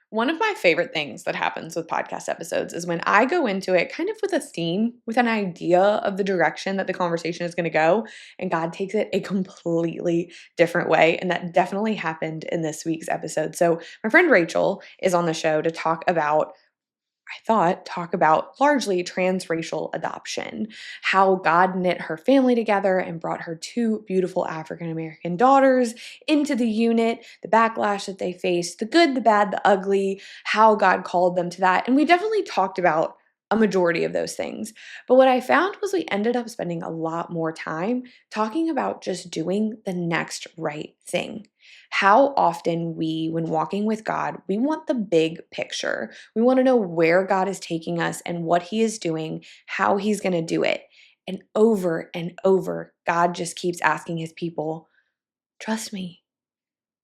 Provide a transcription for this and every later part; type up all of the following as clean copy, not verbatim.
One of my favorite things that happens with podcast episodes is when I go into it kind of with a theme, with an idea of the direction that the conversation is going to go, and God takes it a completely different way. And that definitely happened in this week's episode. So, my friend Rachel is on the show to talk about largely transracial adoption, how God knit her family together and brought her two beautiful African American daughters into the unit, the backlash that they faced, the good, the bad, the ugly, how God called them to that. And we definitely talked about a majority of those things. But what I found was we ended up spending a lot more time talking about just doing the next right thing. How often we, when walking with God, we want the big picture. We want to know where God is taking us and what He is doing, how He's going to do it. And over, God just keeps asking His people, trust me.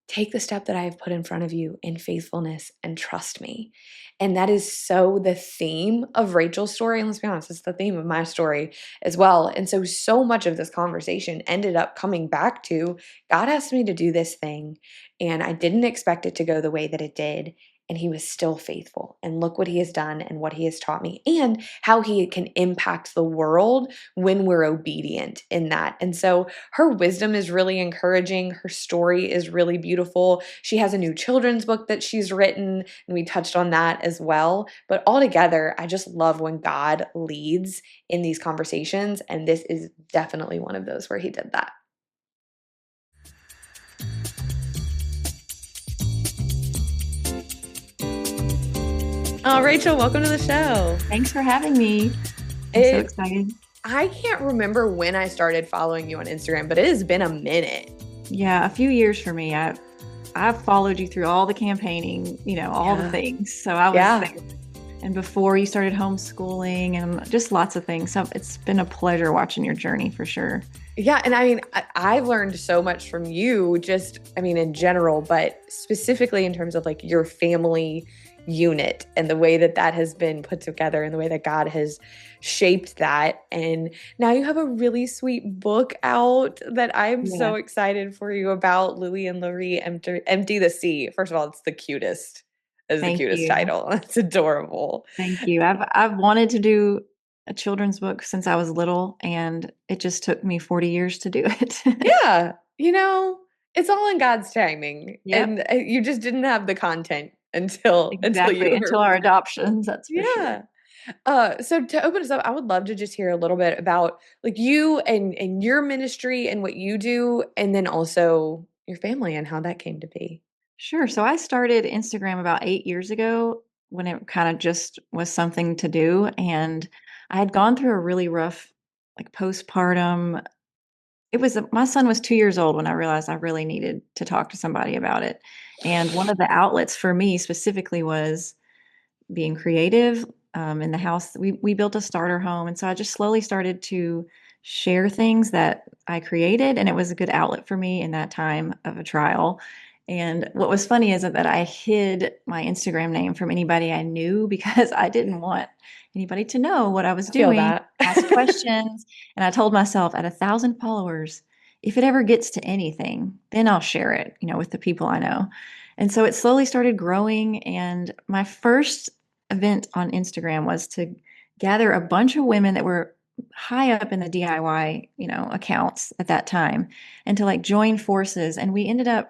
Take the step that I have put in front of you in faithfulness and trust me. And that is so the theme of Rachel's story. And let's be honest, it's the theme of my story as well. And so much of this conversation ended up coming back to God asked me to do this thing, and I didn't expect it to go the way that it did. And He was still faithful. And look what He has done and what He has taught me, and how He can impact the world when we're obedient in that. And so her wisdom is really encouraging. Her story is really beautiful. She has a new children's book that she's written, and we touched on that as well. But altogether, I just love when God leads in these conversations, and this is definitely one of those where He did that. Oh, Rachel, welcome to the show. Thanks for having me. I'm so excited. I can't remember when I started following you on Instagram, but it has been a minute. Yeah, a few years for me. I've followed you through all the campaigning, all the things. So I was there. And before you started homeschooling and just lots of things. So it's been a pleasure watching your journey for sure. Yeah. And I mean, I've learned so much from you in general, but specifically in terms of like your family unit and the way that that has been put together and the way that God has shaped that. And now you have a really sweet book out that I'm so excited for you about. Louie and Laurie Empty the Sea. First of all, it's the cutest. Is the cutest title. It's adorable. Thank you. I've wanted to do a children's book since I was little, and it just took me 40 years to do it. Yeah. It's all in God's timing. Yep. And you just didn't have the content until our adoptions. That's for sure. So to open us up, I would love to just hear a little bit about like you and your ministry and what you do, and then also your family and how that came to be. Sure. So I started Instagram about 8 years ago when it kind of just was something to do. And I had gone through a really rough, like postpartum. My son was 2 years old when I realized I really needed to talk to somebody about it. And one of the outlets for me specifically was being creative in the house. We built a starter home. And so I just slowly started to share things that I created. And it was a good outlet for me in that time of a trial. And what was funny is that I hid my Instagram name from anybody I knew because I didn't want anybody to know what I was doing, ask questions. And I told myself at 1,000 followers, if it ever gets to anything, then I'll share it, with the people I know. And so it slowly started growing. And my first event on Instagram was to gather a bunch of women that were high up in the DIY, accounts at that time, and to like join forces. And we ended up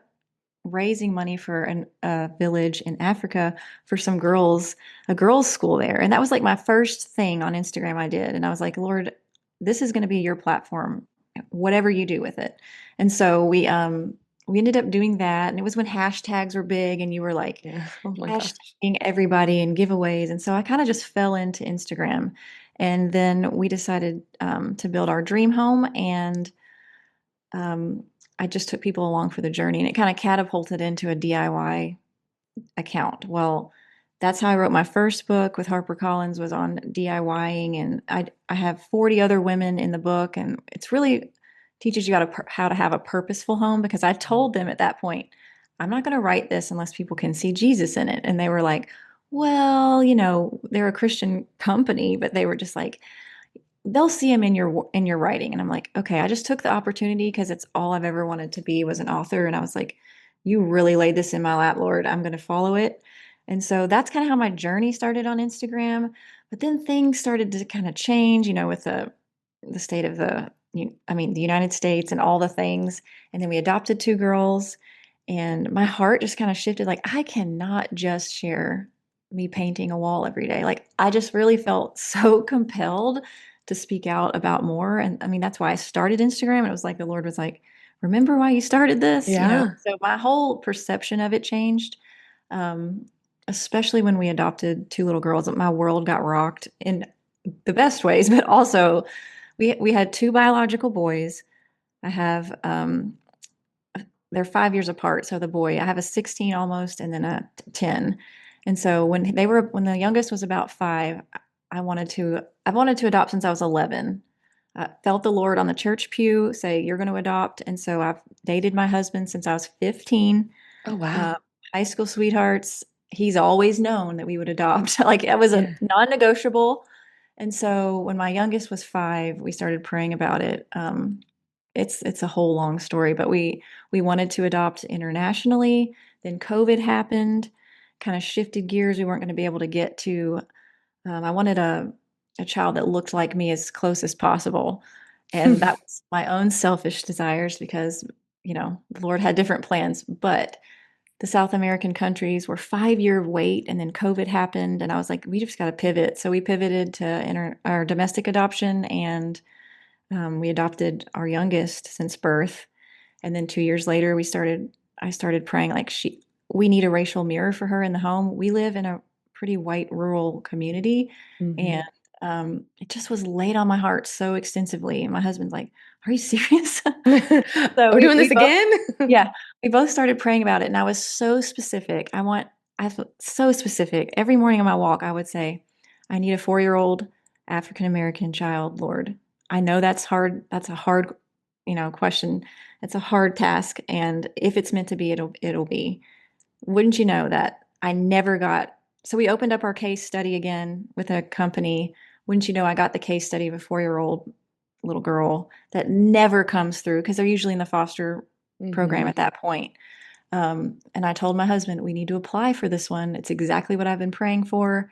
raising money for a village in Africa for some girls, a girls' school there. And that was like my first thing on Instagram I did. And I was like, Lord, this is going to be your platform, whatever you do with it. And so we ended up doing that. And it was when hashtags were big and you were like hashtagging everybody and giveaways. And so I kind of just fell into Instagram. And then we decided to build our dream home. And I just took people along for the journey, and it kind of catapulted into a DIY account. Well, that's how I wrote my first book with HarperCollins, was on DIYing. And I have 40 other women in the book, and it's really teaches you how to have a purposeful home, because I told them at that point, I'm not going to write this unless people can see Jesus in it. And they were like, well, they're a Christian company, but they were just like, they'll see him in your writing. And I'm like, okay, I just took the opportunity because it's all I've ever wanted to be, was an author. And I was like, you really laid this in my lap, Lord. I'm going to follow it. And so that's kind of how my journey started on Instagram. But then things started to kind of change, with the state of the United States and all the things. And then we adopted two girls, and my heart just kind of shifted. Like, I cannot just share me painting a wall every day. Like, I just really felt so compelled to speak out about more. And I mean, that's why I started Instagram. And it was like the Lord was like, remember why you started this? Yeah. So my whole perception of it changed. Um, Especially when we adopted two little girls, my world got rocked in the best ways, but also we had two biological boys. I have they're 5 years apart. So the boy, I have a 16 almost, and then a 10. And so when the youngest was about 5, I wanted to adopt since I was 11. I felt the Lord on the church pew say, "You're going to adopt." And so I've dated my husband since I was 15. Oh, wow. uh, High school sweethearts. He's always known that we would adopt. Like, it was a Yeah. non-negotiable. And so when my youngest was 5, we started praying about it. It's a whole long story, but we wanted to adopt internationally. Then COVID happened, kind of shifted gears. We weren't going to be able to get to. I wanted a child that looked like me as close as possible, and that was my own selfish desires because the Lord had different plans. But the South American countries were 5-year wait, and then COVID happened, and I was like, we just got to pivot. So we pivoted to our domestic adoption, and we adopted our youngest since birth. And then 2 years later, I started praying like we need a racial mirror for her in the home. We live in a pretty white rural community, and Mhm. it just was laid on my heart so extensively. And my husband's like, "Are you serious?" So We're doing we this both, again? yeah, we both started praying about it, and I was so specific. I felt so specific. Every morning on my walk, I would say, "I need a 4-year-old African American child, Lord." I know that's hard. That's a hard, question. It's a hard task, and if it's meant to be, it'll be. Wouldn't you know that I never got. So we opened up our case study again with a company. Wouldn't you know, I got the case study of a 4-year-old little girl that never comes through because they're usually in the foster program Mhm. at that point. And I told my husband, we need to apply for this one. It's exactly what I've been praying for.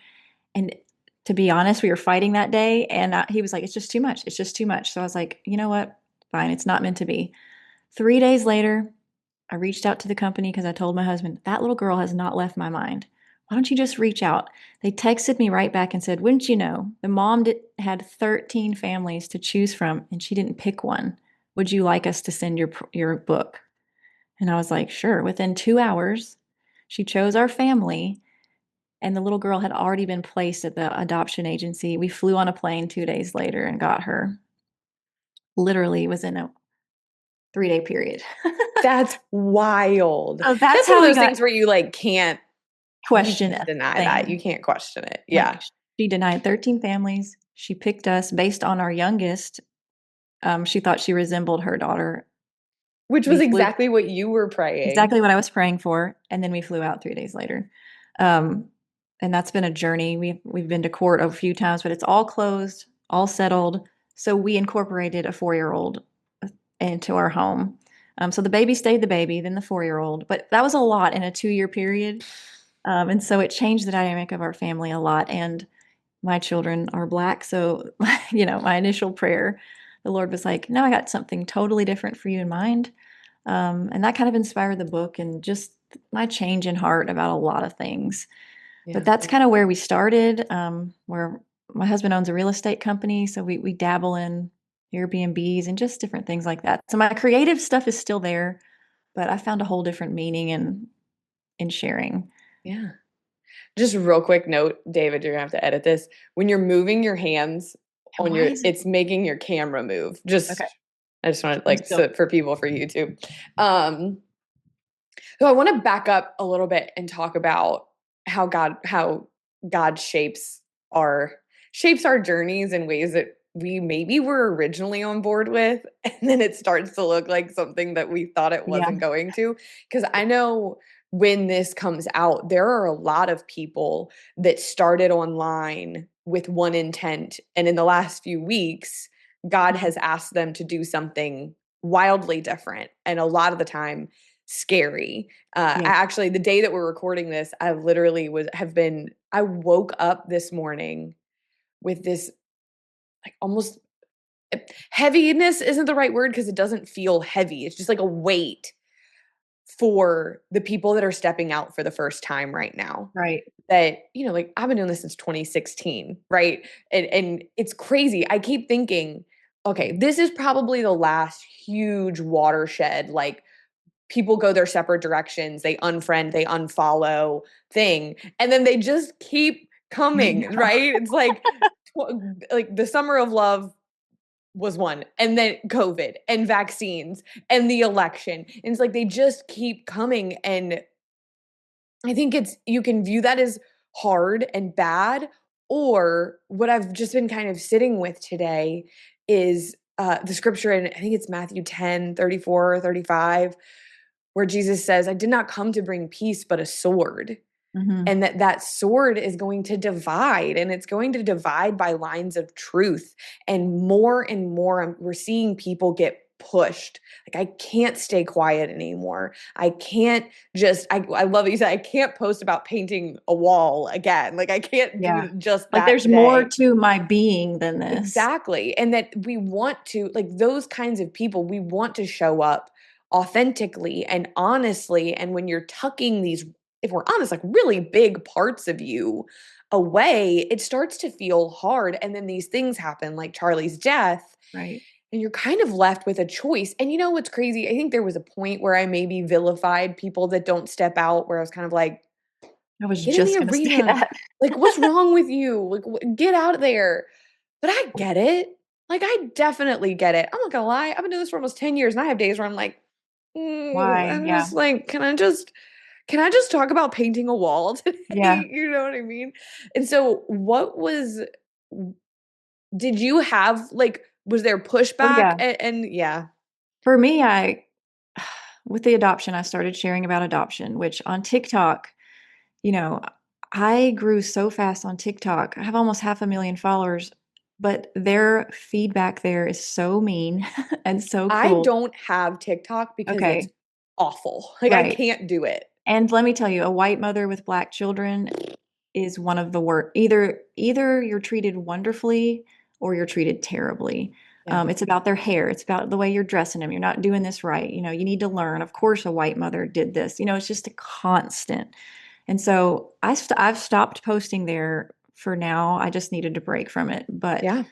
And to be honest, we were fighting that day, and he was like, "It's just too much. It's just too much." So I was like, "You know what? Fine. It's not meant to be." 3 days later, I reached out to the company because I told my husband, that little girl has not left my mind. Why don't you just reach out? They texted me right back and said, wouldn't you know, the mom had 13 families to choose from, and she didn't pick one. Would you like us to send your book? And I was like, sure. Within 2 hours, she chose our family, and the little girl had already been placed at the adoption agency. We flew on a plane 2 days later and got her. Literally, was in a 3-day period. That's wild. So that's That's one of how we those got things where you question can't a deny that. You thing. can't question it. Like, Yeah. she denied 13 families. She picked us based on our youngest. She thought she resembled her daughter. Which was We flew exactly what you were praying. exactly what I was praying for, and then we flew out 3 days later. Um, and that's been a journey. We've been to court a few times, but it's all closed, all settled. So we incorporated a 4-year-old into our home. So the baby stayed the baby, then the 4-year-old. But that was a lot in a 2-year period. And so it changed the dynamic of our family a lot. And my children are Black. So, my initial prayer, the Lord was like, no, I got something totally different for you in mind. And that kind of inspired the book and just my change in heart about a lot of things. But Yeah. that's kind of where we started, where my husband owns a real estate company. So we dabble in Airbnbs and just different things like that. So my creative stuff is still there, but I found a whole different meaning in sharing. Yeah. Just a real quick note, David, you're gonna have to edit this. When you're moving your hands And on why your is it it's making your camera move. okay? I just want to I'm like still so for people for YouTube. Um so I want to back up a little bit and talk about how God our shapes our journeys in ways that we maybe were originally on board with, and then it starts to look like something that we thought it yeah. wasn't going to. Because I know when this comes out, there are a lot of people that started online with one intent, and in the last few weeks, God Mhm. has asked them to do something wildly different. And a lot of the time, scary. Yeah. Actually, the day that we're recording this, I literally I woke up this morning with this like almost heaviness isn't the right word because it doesn't feel heavy. It's just like a weight for the people that are stepping out for the first time right now. Right. That, like I've been doing this since 2016, right? And it's crazy. I keep thinking, okay, this is probably the last huge watershed, like people go their separate directions, they unfriend, they unfollow thing, and then they just keep I coming, know. right? It's like the summer of love was one, and then COVID and vaccines and the election. And it's like they just keep coming. And I think you can view that as hard and bad. Or what I've just been kind of sitting with today is the scripture, and I think it's Matthew 10:34 or 35, where Jesus says, I did not come to bring peace, but a sword. Mhm. And that sword is going to divide, and it's going to divide by lines of truth. And more, we're seeing people get pushed. Like, I can't stay quiet anymore. I can't I love that you said, I can't post about painting a wall again. Like, I can't Yeah. do just Like, that there's more today. to my being than this. Exactly. And that we want to, like those kinds of people, we want to show up authentically and honestly. And when you're tucking these, if we're honest, like really big parts of you away, it starts to feel hard. And then these things happen, like Charlie's death, Right. and you're kind of left with a choice. And you know what's crazy? I think there was a point where I maybe vilified people that don't step out, where I was kind of like, I was get in the just gonna say arena. that. Like, what's wrong with you? Like, get out there. But I get it. Like, I definitely get it. I'm not gonna lie. I've been doing this for almost 10 years, and I have days where I'm like, Why? I'm Yeah. just like, can I just talk about painting a wall today? Yeah. You know what I mean? And so, did you have like, was there Oh, pushback? yeah. And yeah, For me, I with the adoption, I started sharing about adoption, which on TikTok, you know, I grew so fast on TikTok. I have almost 500,000 followers, but their feedback there is so mean and so I cruel. don't have TikTok because it's Okay. awful. Like, I Right. can't do it. And let me tell you, a white mother with black children is one of the worst. Either you're treated wonderfully or you're treated terribly. Yeah. It's about their hair. It's about the way you're dressing them. You're not doing this right. You need to learn. Of course, a white mother did this. It's just a constant. And so I've stopped posting there for now. I just needed to break from it. But Yeah.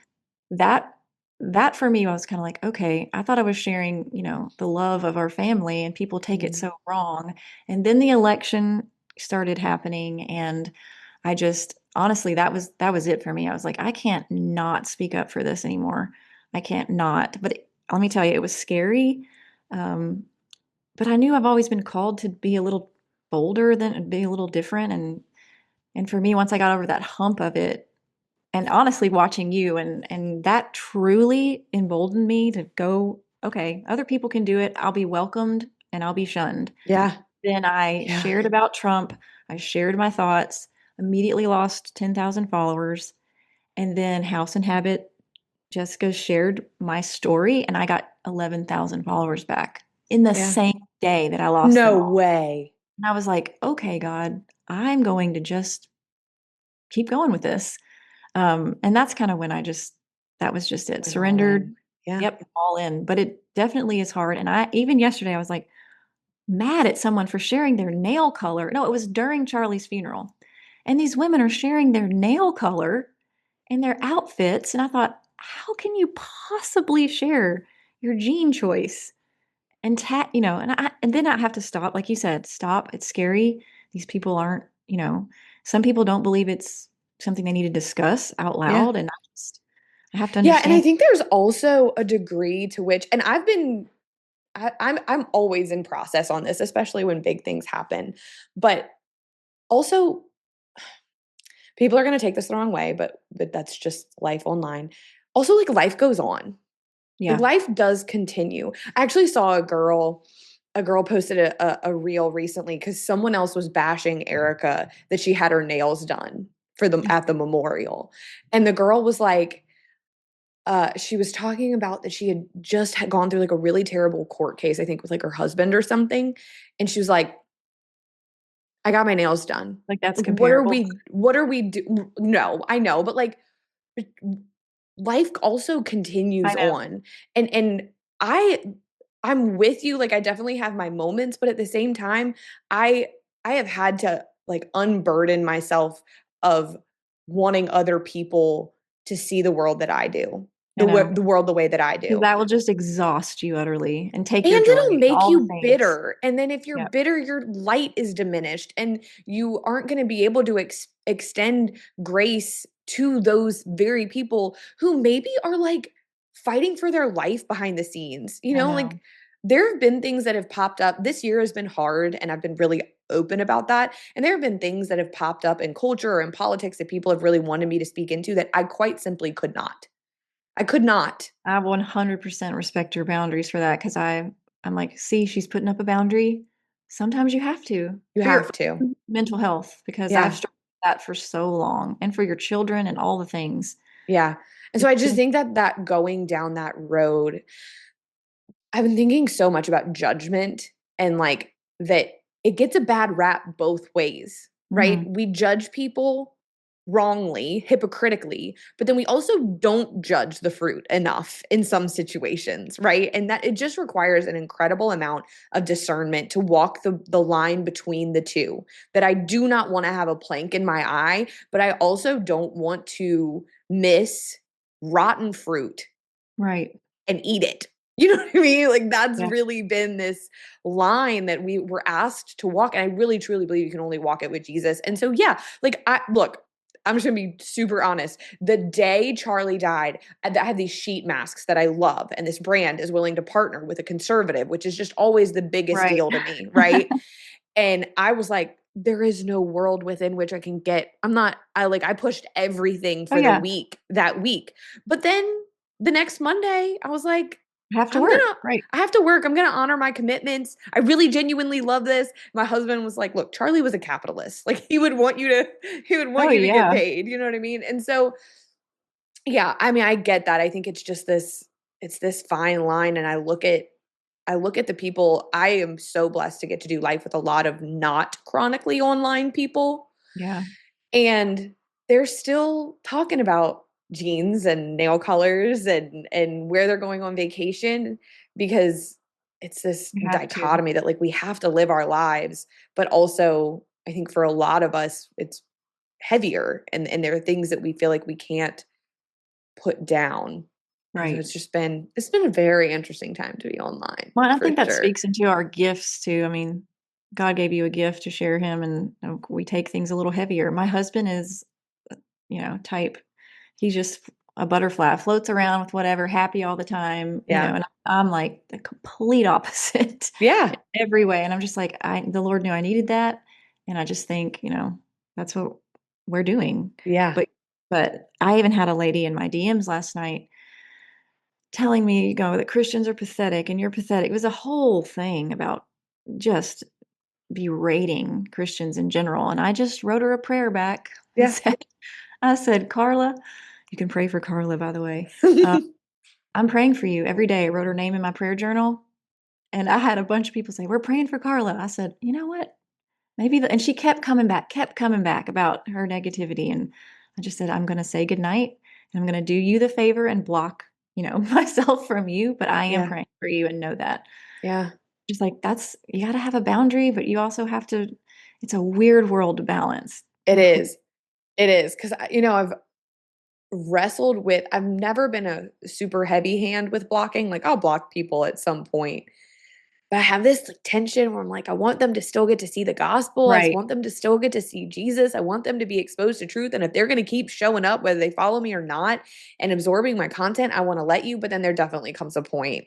that that for me, I was kind of like, okay, I thought I was sharing, the love of our family, and people take it Mhm. so wrong. And then the election started happening, and I just honestly, that was it for me. I was like, I can't not speak up for this anymore. I can't not. But let me tell you, it was scary. Um, but I knew I've always been called to be a little bolder than be a little different. And for me, once I got over that hump of it, and honestly watching you, and that truly emboldened me to go, okay, other people can do it. I'll be welcomed and I'll be shunned. Yeah. Then I Yeah. shared about Trump. I shared my thoughts, immediately lost 10,000 followers. And then House and Habit, Jessica shared my story, and I got 11,000 followers back in the Yeah. same day that I lost them No all. way. And I was like, okay, God, I'm going to just keep going with this. And that's kind of when that was just it. Went all Surrendered. in. Yeah. Yep, all in. But it definitely is hard. And even yesterday, I was like mad at someone for sharing their nail color. No, it was during Charlie's funeral. And these women are sharing their nail color and their outfits. And I thought, how can you possibly share your jean choice? And then I have to stop, like you said, stop. It's scary. These people aren't, some people don't believe it's something they need to discuss out Yeah. loud. And I have to Yeah, and I understand. think there's also a degree to which, and I'm always in process on this, especially when big things happen. But also, people are gonna take this the wrong way, but that's just life online. Also, like, life goes on. Like, Yeah. life does continue. I actually saw a girl posted a reel recently because someone else was bashing Erica that she had her nails done for them at the memorial. And the girl was like, she was talking about that she had just had gone through like a really terrible court case, I think with like her husband or something. And she was like, I got my nails done. Like, that's Like, comparable. what are we do? No, I know, but like life also I continues know. on. And I I'm with you. Like I definitely have my moments, but at the same time, I I have had to like unburden myself of wanting other people to see the world that I do. I know. The world the way that I 'Cause do. that will just exhaust you utterly and take And your joy, it'll make all the you things. bitter. And then if you're Yep. bitter, your light is diminished and you aren't going to be able to extend grace to those very people who maybe are like fighting for their life behind the scenes. You I know, like know. there have been things that have popped up. This year has been hard and I've been really open about that. And there have been things that have popped up in culture or in politics that people have really wanted me to speak into that I quite simply could not. I could not. I 100% respect your boundaries for that because I'm like, see, she's putting up a boundary. Sometimes you have to You for your have to. mental health because I've Yeah. struggled with that for so long and for your children and all the things. Yeah. And so It's I just been think that going down that road, I've been thinking so much about judgment and like that it gets a bad rap both ways, right? mhm, We judge people wrongly, hypocritically, but then we also don't judge the fruit enough in some situations, right? And that it just requires an incredible amount of discernment to walk the line between the two. That I do not want to have a plank in my eye, but I also don't want to miss rotten fruit right. and eat it. You know what I mean? Like that's Yeah. really been this line that we were asked to walk. And I really truly believe you can only walk it with Jesus. And so, yeah, like I look, I'm just gonna be super honest. The day Charlie died, I had these sheet masks that I love, and this brand is willing to partner with a conservative, which is just always the biggest Right. deal to me, right? And I was like, there is no world within which I can get. I pushed everything Oh, for the yeah. week that week. But then the next Monday, I was like, Have to I'm work. gonna, Right. I have to work. I'm gonna honor my commitments. I really genuinely love this. My husband was like, look, Charlie was a capitalist. Like he would Oh, want you to get yeah. paid. You know what I mean? And so, yeah, I mean, I get that. I think it's just it's this fine line. And I look at the people. I am so blessed to get to do life with a lot of not chronically online people. Yeah. And they're still talking about jeans and nail colors and where they're going on vacation because it's this You have to. dichotomy that like we have to live our lives, but also I think for a lot of us it's heavier and there are things that we feel like we can't put down. And so Right. it's been a very interesting time to be online Well, and I for think that sure. speaks into our gifts too. I mean, God gave you a gift to share him, and we take things a little heavier. My husband is, type. He's just a butterfly, floats around with whatever, happy all the time, Yeah. and I'm like the complete opposite Yeah. in every way. And I'm just like, the Lord knew I needed that. And I just think, that's what we're doing. Yeah. But, but I even had a lady in my DMs last night telling me, that Christians are pathetic and you're pathetic. It was a whole thing about just berating Christians in general. And I just wrote her a prayer back and Yeah. I said, Carla, you can pray for Carla, by the way. Uh, I'm praying for you every day. I wrote her name in my prayer journal. And I had a bunch of people say, we're praying for Carla. I said, you know what? And she kept coming back about her negativity. And I just said, I'm going to say goodnight and I'm going to do you the favor and block, myself from you. But I am Yeah. praying for you and know that. Yeah. Just like you got to have a boundary, but you also have to, it's a weird world to balance. It is. It is because I've wrestled with. I've never been a super heavy hand with blocking. Like I'll block people at some point, but I have this like tension where I'm like, I want them to still get to see the gospel. I Right. want them to still get to see Jesus. I want them to be exposed to truth. And if they're going to keep showing up, whether they follow me or not, and absorbing my content, I want to let you. But then there definitely comes a point.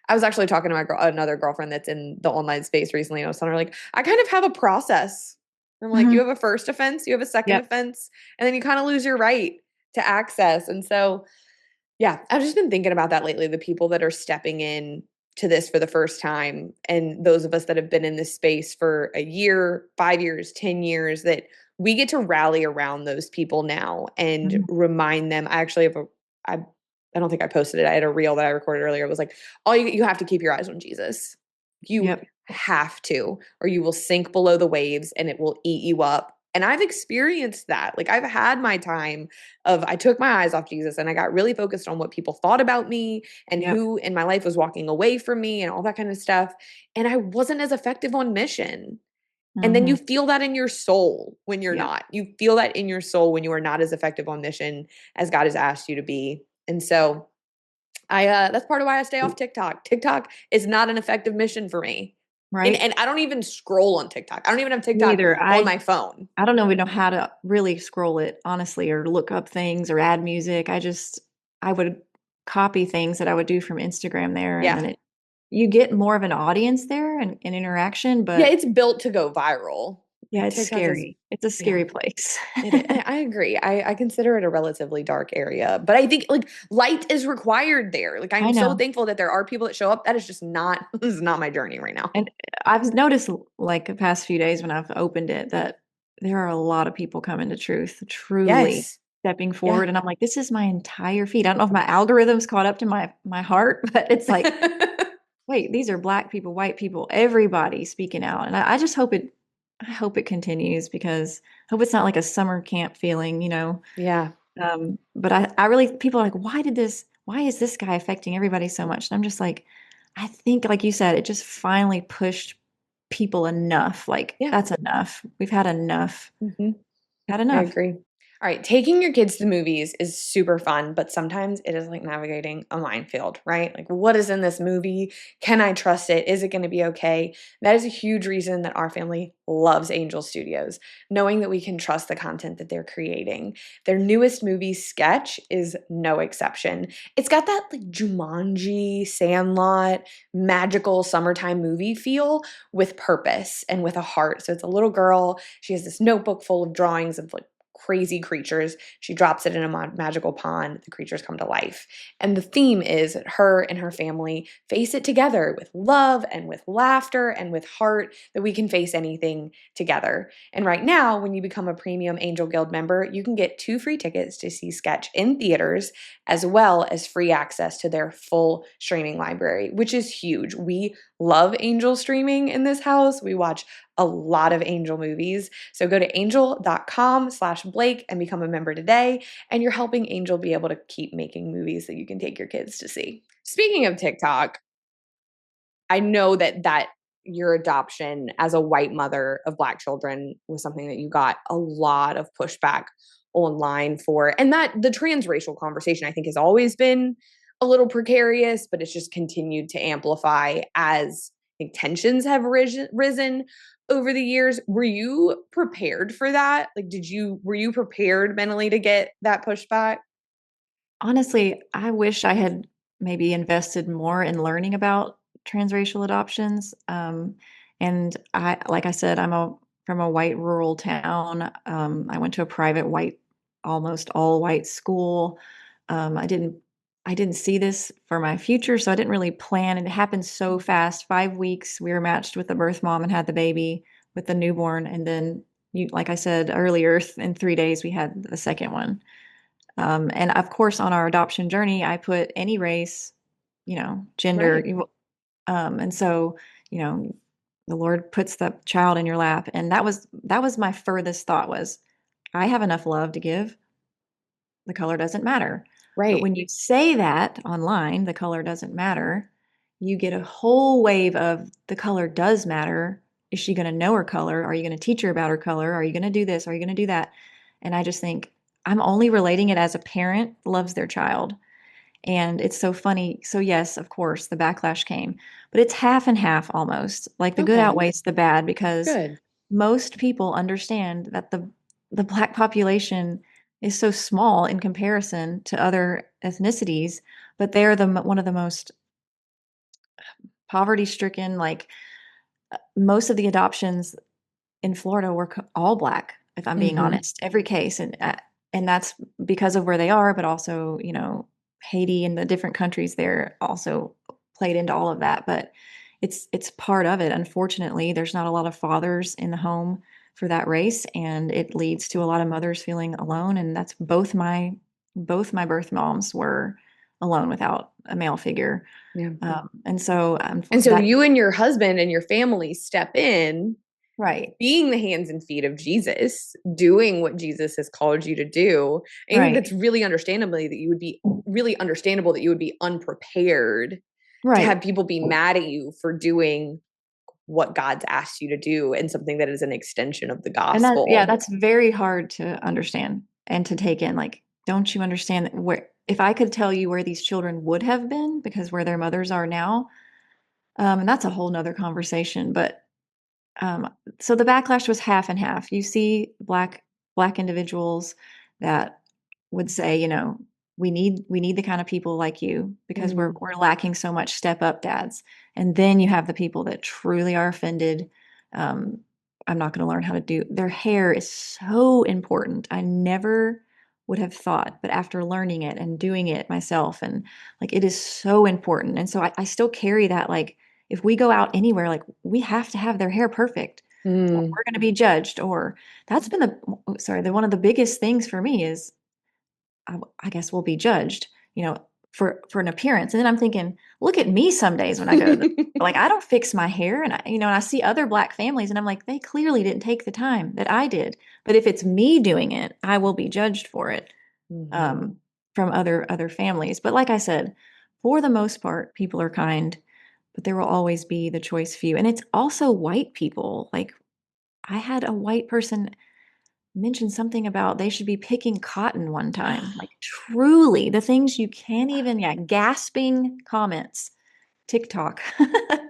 I was actually talking to another girlfriend that's in the online space recently, and I was telling her like, I kind of have a process. I'm like, you Mhm. have a first offense, you have a second Yep. offense, and then you kind of lose your right to access. And so, yeah, I've just been thinking about that lately. The people that are stepping in to this for the first time, and those of us that have been in this space for a year, 5 years, 10 years, that we get to rally around those people now and Mhm. remind them. I actually have a, I I don't think I posted it. I had a reel that I recorded earlier. It was like, you have to keep your eyes on Jesus. You Yep. have to, or you will sink below the waves and it will eat you up. And I've experienced that. Like I've had my time of I took my eyes off Jesus and I got really focused on what people thought about me and Yep. who in my life was walking away from me and all that kind of stuff. And I wasn't as effective on mission. And then you Mhm. feel that in your soul when you're Yep. not. You feel that in your soul when you are not as effective on mission as God has asked you to be. And so I that's part of why I stay off TikTok. TikTok is not an effective mission for me. And Right? and I don't even scroll on TikTok. I don't even have Me TikTok either. on my phone. I don't even know how to really scroll it, honestly, or look up things or add music. I would copy things that I would do from Instagram there, and Yeah. then you get more of an audience there and interaction, Yeah, but it's built to go viral. yeah, Like it's TikTok is scary. It's a yeah. scary place. I agree. I consider it a relatively dark area, but I think like light is required there. Like I I'm so know. thankful that there are people that show up. That is just not this is not my journey right now. And I've noticed, like, the past few days when I've opened it, that there are a lot of people coming to truth, truly Yes. stepping Yeah. forward, and I'm like, "This is my entire feed." I don't know if my algorithm's caught up to my heart, but it's like, "Wait, these are Black people, white people, everybody speaking out," and I just I hope it continues because I hope it's not like a summer camp feeling, you know? Yeah. But I really people are like, why is this guy affecting everybody so much? And I'm just like, I think, like you said, it just finally pushed people enough. Like, Yeah. that's enough. We've had enough. Mhm. Had I enough. agree. All right, taking your kids to the movies is super fun, but sometimes it is like navigating a minefield, right? Like, what is in this movie? Can I trust it? Is it going to be okay? That is a huge reason that our family loves Angel Studios, knowing that we can trust the content that they're creating. Their newest movie, Sketch, is no exception. It's got that like Jumanji, Sandlot, magical summertime movie feel with purpose and with a heart. So it's a little girl. She has this notebook full of drawings of like crazy creatures. She drops it in a magical pond. The creatures come to life. And the theme is that her and her family face it together with love and with laughter and with heart, that we can face anything together. And right now, when you become a premium Angel Guild member, you can get 2 free tickets to see Sketch in theaters, as well as free access to their full streaming library, which is huge. We love Angel streaming in this house. We watch a lot of Angel movies. So go to angel.com/Blake and become a member today. And you're helping Angel be able to keep making movies that you can take your kids to see. Speaking of TikTok, I know that your adoption as a white mother of Black children was something that you got a lot of pushback online for. And that the transracial conversation, I think, has always been a little precarious, but it's just continued to amplify as tensions have risen over the years. Were you prepared for that? Like, were you prepared mentally to get that pushback? Honestly, I wish I had maybe invested more in learning about transracial adoptions. And like I said, from a white rural town. I went to a private white, almost all white school. Um, I didn't, I didn't see this for my future, so I didn't really plan. It happened so fast. 5 weeks, we were matched with the birth mom and had the baby with the newborn, and then like I said earlier, in 3 days we had the second one. And of course, on our adoption journey, I put any race, gender, Right. and so, you know, the Lord puts the child in your lap, and that was my furthest thought was, I have enough love to give. The color doesn't matter. But Right. when you say that online, the color doesn't matter, you get a whole wave of the color does matter. Is she going to know her color? Are you going to teach her about her color? Are you going to do this? Are you going to do that? And I just think I'm only relating it as a parent loves their child. And it's so funny. So, yes, of course, the backlash came, but it's half and half almost. Like the good Okay. outweighs the bad because Good. most people understand that the Black population is so small in comparison to other ethnicities, but they're one of the most poverty stricken. Like most of the adoptions in Florida were all Black, if I'm being Mhm. honest, every case, and that's because of where they are, but also, Haiti and the different countries there also played into all of that. But it's part of it. Unfortunately, there's not a lot of fathers in the home for that race, and it leads to a lot of mothers feeling alone. And that's both my birth moms were alone without a male figure. Yeah. And so And so that, you and your husband and your family step in, right, being the hands and feet of Jesus, doing what Jesus has called you to do. I think right, that's really understandably that you would be really understandable that you would be unprepared to have right. people be mad at you for doing what God's asked you to do and something that is an extension of the And that, yeah, gospel. that's very hard to understand and to take in. Like, don't you understand that where, if I could tell you where these children would have been because where their mothers are now, and that's a whole nother conversation, but um, so the backlash was half and half. You see black individuals that would say, we need the kind of people like you because we're Mm. we're lacking so much step up dads. And then you have the people that truly are offended. Um, I'm not going to learn how to do their hair is so important. I never would have thought, but after learning it and doing it myself, and like it is so important. And so I still carry that, like if we go out anywhere, like we have to have their hair perfect or Mm. we're going to be judged. Or that's been the one of the biggest things for me is I guess we'll be judged, for an appearance. And then I'm thinking, look at me some days when I go to like I don't fix my hair, and I see other black families and I'm like, they clearly didn't take the time that I did. But if it's me doing it, I will be judged for it Mhm. um, from other families. But like I said, for the most part, people are kind, but there will always be the choice few. And it's also white people. Like I had a white person mention something about they should be picking cotton one time. Like truly, the things you can't even, yeah, gasping comments. TikTok.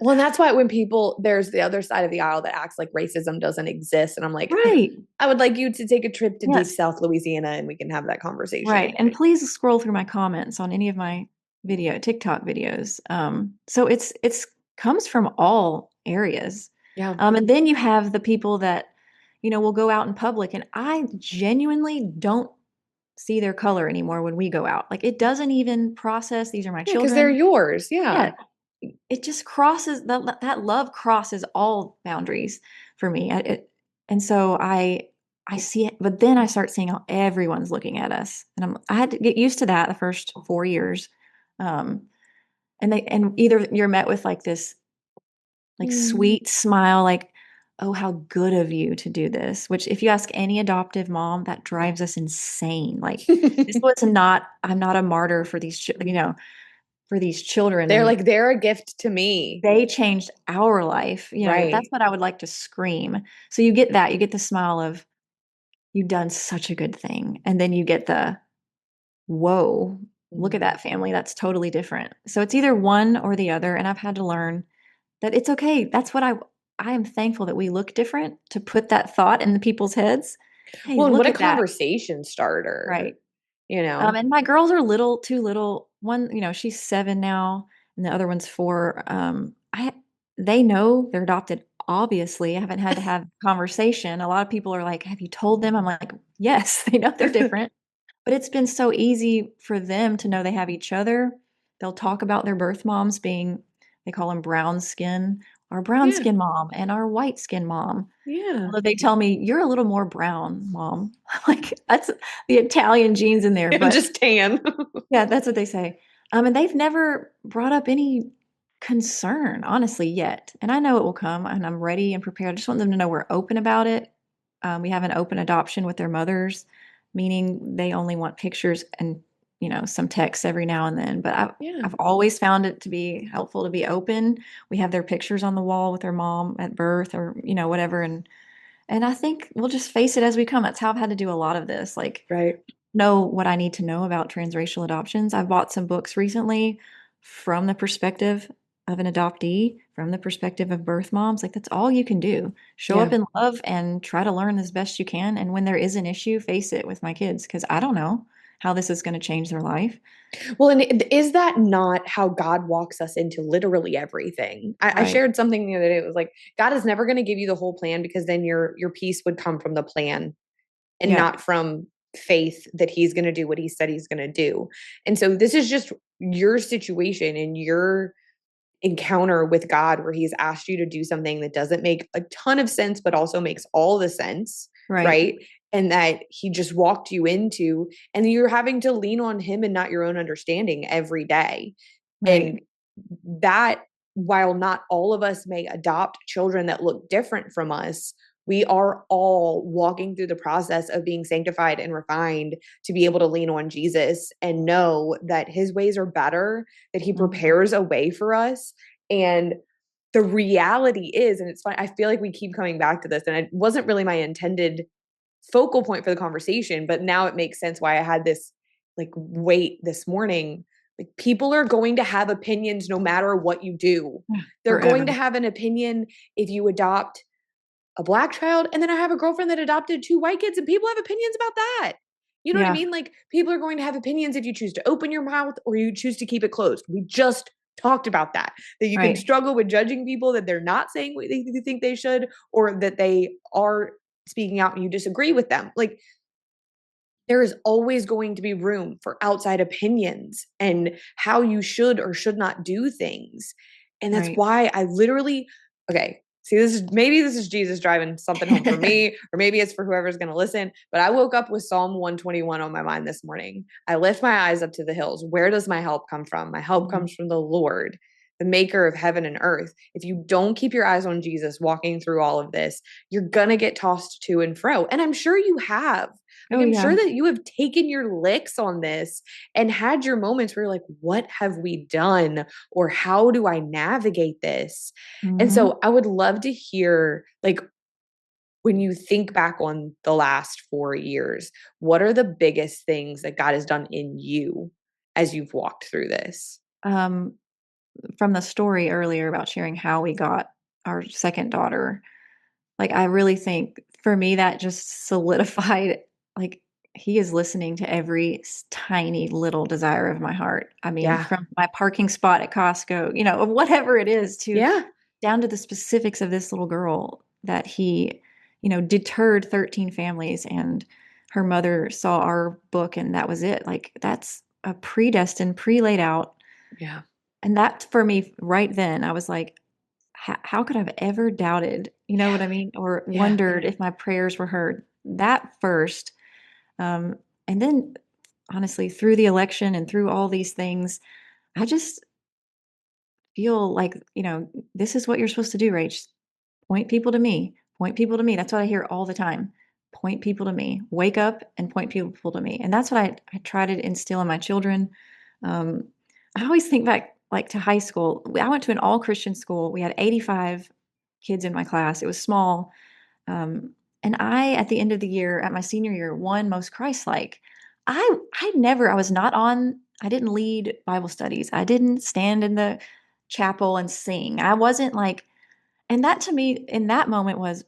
Well, and that's why when people, there's the other side of the aisle that acts like racism doesn't exist. And I'm like, Right. I would like you to take a trip to deep Yes. South Louisiana and we can have that conversation. Right. And please scroll through my comments on any of my TikTok videos. So it's comes from all areas. Yeah. And then you have the people that, will go out in public, and I genuinely don't see their color anymore when we go out. Like it doesn't even process, these are my Yeah. Cause they're children. yours. Yeah. Yeah. It just crosses that love crosses all boundaries for me. And so I see it, but then I start seeing how everyone's looking at us, and I had to get used to that the first 4 years. Um, and either you're met with like this like Mm. sweet smile, like, oh, how good of you to do this. Which, if you ask any adoptive mom, that drives us insane. Like, this was not. I'm not a martyr for for these children, They're and like, they're a gift to me. they changed our life. That's Right. what I would like to scream. So you get that, you get the smile of you've done such a good thing. And then you get the whoa, look at Mm. that family. That's totally different. So it's either one or the other. And I've had to learn that it's okay. That's what I am thankful that we look different, to put that thought in the people's heads. Hey, Well, and what look a at that. conversation starter, Right. you know? And my girls are little, too little. One, she's 7 now, and the other one's 4. They know they're adopted. Obviously, I haven't had to have conversation. A lot of people are like, "Have you told them?" I'm like, "Yes, they know they're different." But it's been so easy for them to know they have each other. They'll talk about their birth moms being, they call them brown skin, our brown Yeah. skin mom and our white skin mom. Yeah. Although they tell me, "You're a little more brown, mom." Like, that's the Italian genes in there, I'm but just tan. yeah, that's what they say. And they've never brought up any concern, honestly, yet. And I know it will come, and I'm ready and prepared. I just want them to know we're open about it. We have an open adoption with their mothers, meaning they only want pictures and, some text every now and then. But Yeah. I've always found it to be helpful to be open. We have their pictures on the wall with their mom at birth, or, whatever. And I think we'll just face it as we come. That's how I've had to do a lot of this. Like, Right. know what I need to know about transracial adoptions. I've bought some books recently from the perspective of an adoptee, from the perspective of birth moms. Like, that's all you can do. Show Yeah. up in love and try to learn as best you can. And when there is an issue, face it with my kids, because I don't know how this is going to change their life. Well, and is that not how God walks us into literally everything? I Right. shared something the other day. It was like, God is never going to give you the whole plan, because then your peace would come from the plan and Yeah. not from faith that he's going to do what he said he's going to do. And so this is just your situation and your encounter with God, where he's asked you to do something that doesn't make a ton of sense, but also makes all the sense, Right. right? and that he just walked you into, and you're having to lean on him and not your own understanding every day. Right. And that, while not all of us may adopt children that look different from us, we are all walking through the process of being sanctified and refined to be able to lean on Jesus and know that his ways are better, that he Mhm. prepares a way for us. And the reality is, and it's fun, I feel like we keep coming back to this, and it wasn't really my intended focal point for the conversation, but now it makes sense why I had this like weight this morning. Like, people are going to have opinions no matter what you do. They're going Forever. to have an opinion if you adopt a black child. And then I have a girlfriend that adopted two white kids, and people have opinions about that. You know what I Yeah. mean? Like, people are going to have opinions if you choose to open your mouth or you choose to keep it closed. We just talked about that. That you can Right. struggle with judging people that they're not saying what they think they should, or that they are speaking out and you disagree with them. Like, there is always going to be room for outside opinions and how you should or should not do things. And that's Right. why I literally, okay, see, this is Jesus driving something home for me, or maybe it's for whoever's going to listen. But I woke up with Psalm 121 on my mind this morning. I lift my eyes up to the hills. Where does my help come from? My help Mhm. comes from the Lord, the maker of heaven and earth. If you don't keep your eyes on Jesus walking through all of this, you're going to get tossed to and fro. And I'm sure you have. Like, Oh, I'm yeah. sure that you have taken your licks on this and had your moments where you're like, what have we done? Or how do I navigate this? And Mhm. so I would love to hear, like, when you think back on the last 4 years, what are the biggest things that God has done in you as you've walked through this? Um, from the story earlier about sharing how we got our second daughter, like, I really think for me that just solidified, like, he is listening to every tiny little desire of my heart. I mean, Yeah. from my parking spot at Costco, whatever it is, to Yeah. down to the specifics of this little girl that he, deterred 13 families, and her mother saw our book and that was it. Like, that's a predestined, pre-laid out. Yeah. And that for me right then, I was like, how could I've ever doubted, you know Yeah. what I mean? Or Yeah. wondered if my prayers were heard. That first. Um, and then honestly, through the election and through all these things, I just feel like, this is what you're supposed to do, Rach. Point people to me. Point people to me. That's what I hear all the time. Point people to me. Wake up and point people to me. And that's what I try to instill in my children. Um, I always think back like to high school. I went to an all Christian school. We had 85 kids in my class. It was small. Um, and I, at the end of the year, at my senior year, won most Christ-like. I was not on, I didn't lead Bible studies. I didn't stand in the chapel and sing. I wasn't like, and that to me in that moment was,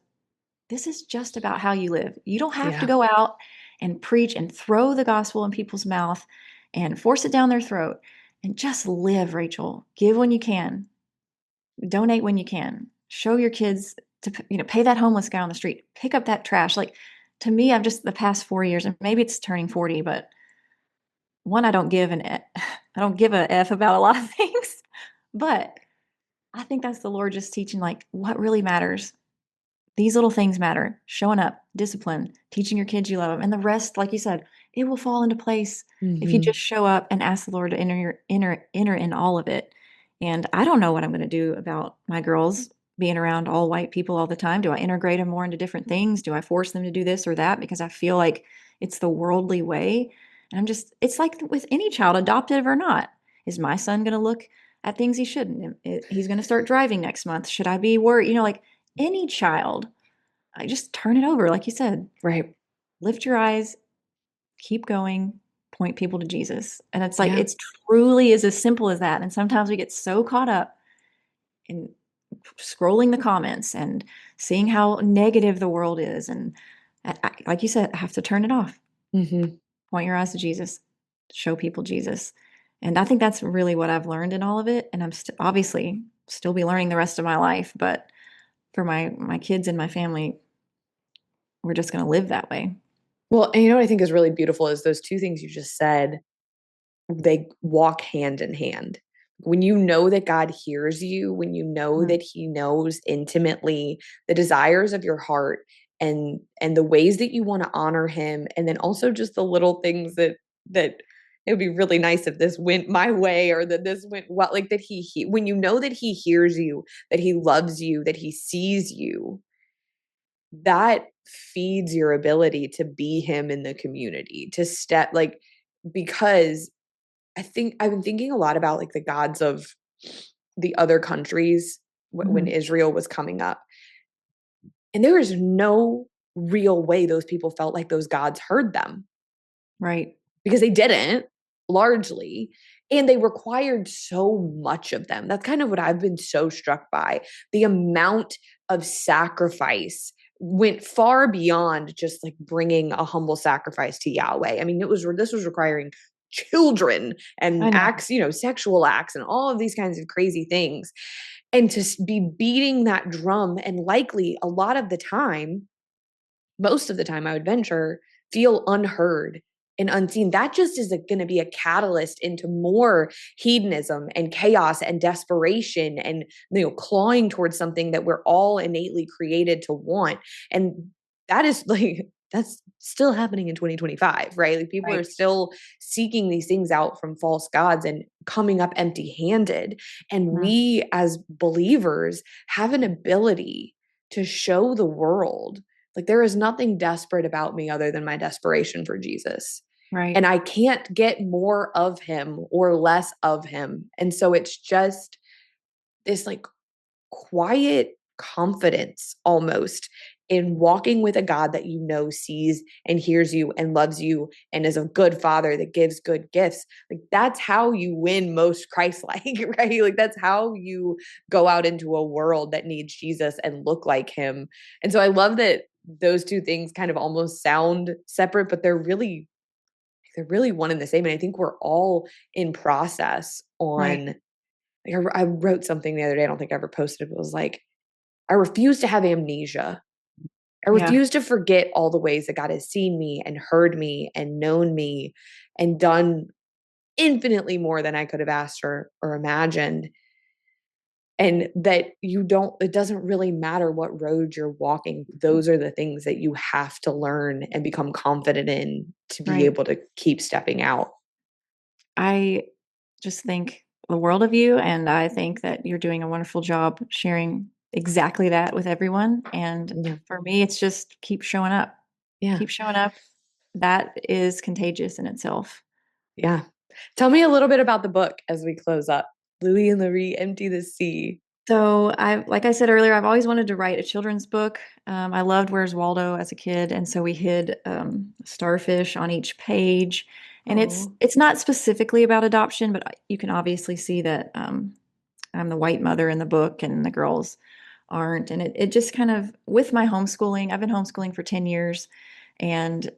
this is just about how you live. You don't have to Yeah. go out and preach and throw the gospel in people's mouth and force it down their throat, and just live, Rachel. Give when you can, donate when you can, show your kids to, pay that homeless guy on the street, pick up that trash. Like, to me, I've just the past 4 years, and maybe it's turning 40, but one, I don't give a F about a lot of things, but I think that's the Lord just teaching like what really matters. These little things matter. Showing up, discipline, teaching your kids you love them, and the rest, like you said, it will fall into place if you Mm-hmm. just show up and ask the Lord to enter in all of it. And I don't know what I'm going to do about my girls being around all white people all the time. Do I integrate them more into different things? Do I force them to do this or that because I feel like it's the worldly way? And it's like with any child, adoptive or not. Is my son going to look at things he shouldn't? He's going to start driving next month. Should I be worried? Like any child, I just turn it over, like you said. Right. Lift your eyes, keep going, point people to Jesus. And it's like, Yeah. it's truly is as simple as that. And sometimes we get so caught up in scrolling the comments and seeing how negative the world is. And like you said, I have to turn it off. Mm-hmm. Point your eyes to Jesus, show people Jesus. And I think that's really what I've learned in all of it. And I'm obviously still be learning the rest of my life. But for my kids and my family, we're just going to live that way. Well, and you know what I think is really beautiful is those two things you just said, they walk hand in hand. When you know that God hears you, when you know Mhm. that he knows intimately the desires of your heart, and the ways that you want to honor him, and then also just the little things that it would be really nice if this went my way, or that this went well, like that when you know that he hears you, that he loves you, that he sees you, that feeds your ability to be him in the community, to step like, because I think I've been thinking a lot about like the gods of the other countries when Mhm. Israel was coming up. And there is no real way those people felt like those gods heard them, Right. because they didn't, largely. And they required so much of them. That's kind of what I've been so struck by. The amount of sacrifice went far beyond just like bringing a humble sacrifice to Yahweh. I mean, this was requiring children and I know. acts, sexual acts and all of these kinds of crazy things. And to be beating that drum, and likely a lot of the time, most of the time, I would venture, feel unheard and unseen. That just is going to be a catalyst into more hedonism and chaos and desperation, and clawing towards something that we're all innately created to want. And that is like, that's still happening in 2025, right? Like, people are Right. still seeking these things out from false gods and coming up empty-handed. And Mhm. we as believers have an ability to show the world, like, there is nothing desperate about me other than my desperation for Jesus. And Right. I can't get more of him or less of him. And so it's just this like quiet confidence almost in walking with a God that sees and hears you and loves you and is a good father that gives good gifts. Like, that's how you win most Christ-like, right? Like, that's how you go out into a world that needs Jesus and look like him. And so I love that those two things kind of almost sound separate, but they're really one and the same. And I think we're all in process Right. on, like, I wrote something the other day, I don't think I ever posted it, but it was like, I refuse to have amnesia. I Yeah. refuse to forget all the ways that God has seen me and heard me and known me and done infinitely more than I could have asked or imagined. And that it doesn't really matter what road you're walking. Those are the things that you have to learn and become confident in to be Right. able to keep stepping out. I just think the world of you, and I think that you're doing a wonderful job sharing exactly that with everyone. And Yeah. for me, it's just keep showing up. Yeah. Keep showing up. That is contagious in itself. Yeah. Tell me a little bit about the book as we close up. Louis and Marie Empty the Sea. So like I said earlier, I've always wanted to write a children's book. I loved Where's Waldo as a kid, and so we hid starfish on each page. And it's Oh. it's not specifically about adoption, but you can obviously see that I'm the white mother in the book, and the girls aren't. And it just kind of, with my homeschooling, I've been homeschooling for 10 years, and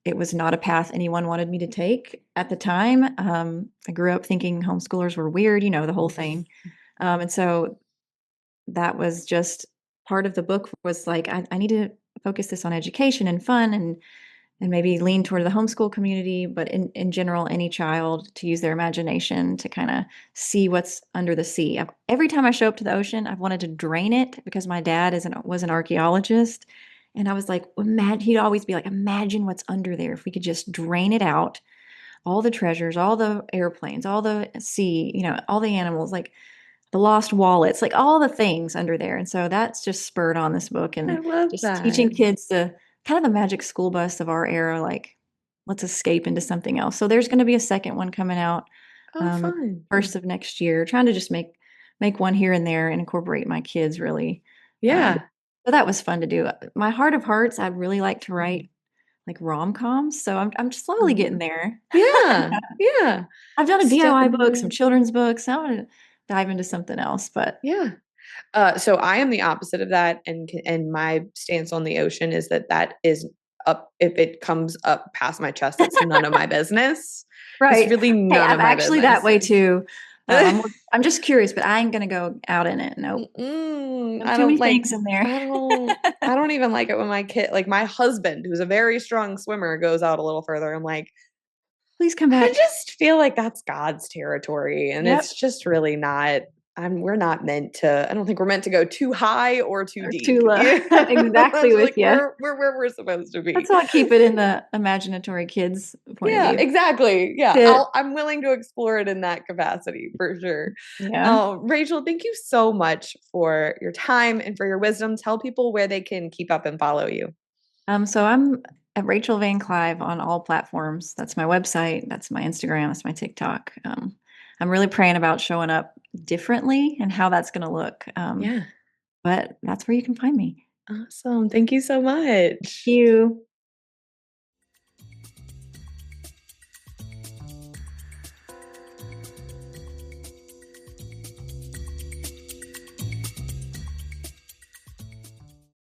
it was not a path anyone wanted me to take at the time. I grew up thinking homeschoolers were weird, the whole thing. And so that was just part of the book, was like, I need to focus this on education and fun, and maybe lean toward the homeschool community, but in general, any child to use their imagination to kind of see what's under the sea. Every time I show up to the ocean, I've wanted to drain it, because my dad was an archaeologist. And I was like, he'd always be like, imagine what's under there if we could just drain it out, all the treasures, all the airplanes, all the sea, all the animals, like the lost wallets, like all the things under there. And so that's just spurred on this book, I and love just that. teaching kids the kind of the magic school bus of our era, like, let's escape into something else. So there's going to be a second one coming out, Oh, fun. first of next year, trying to just make one here and there and incorporate my kids, really. Um, Yeah. so that was fun to do. My heart of hearts, I'd really like to write like rom-coms. So I'm slowly getting Oh. there. Yeah. Yeah. I've done a DIY Stepping book, some into children's books. I want to dive into something else, but Yeah. So I am the opposite of that, and my stance on the ocean is that is up. If it comes up past my chest, it's none of my business. It's right. really Hey, none I'm of my actually that business. way too. I'm just curious, but I ain't gonna go out in it. Nope. Mm-mm. There's too many things in there. I don't even like it when my kid, like my husband, who's a very strong swimmer, goes out a little further. I'm like, Please come I back. just feel like that's God's territory, and Yep. it's just really not. we're not meant to, I don't think we're meant to go too high or too Or deep. too low. Yeah. Exactly That's with like you. we're where we're supposed to That's be. why I keep it in the imaginatory kids point of Yeah, view. exactly. Yeah, It I'm willing to explore it in that capacity for sure. Yeah. Rachel, thank you so much for your time and for your wisdom. Tell people where they can keep up and follow you. So I'm at Rachel Van Clive on all platforms. That's my website. That's my Instagram. That's my TikTok. I'm really praying about showing up differently and how that's going to look. Yeah, But that's where you can find me. awesome. Thank you so Thank much. you.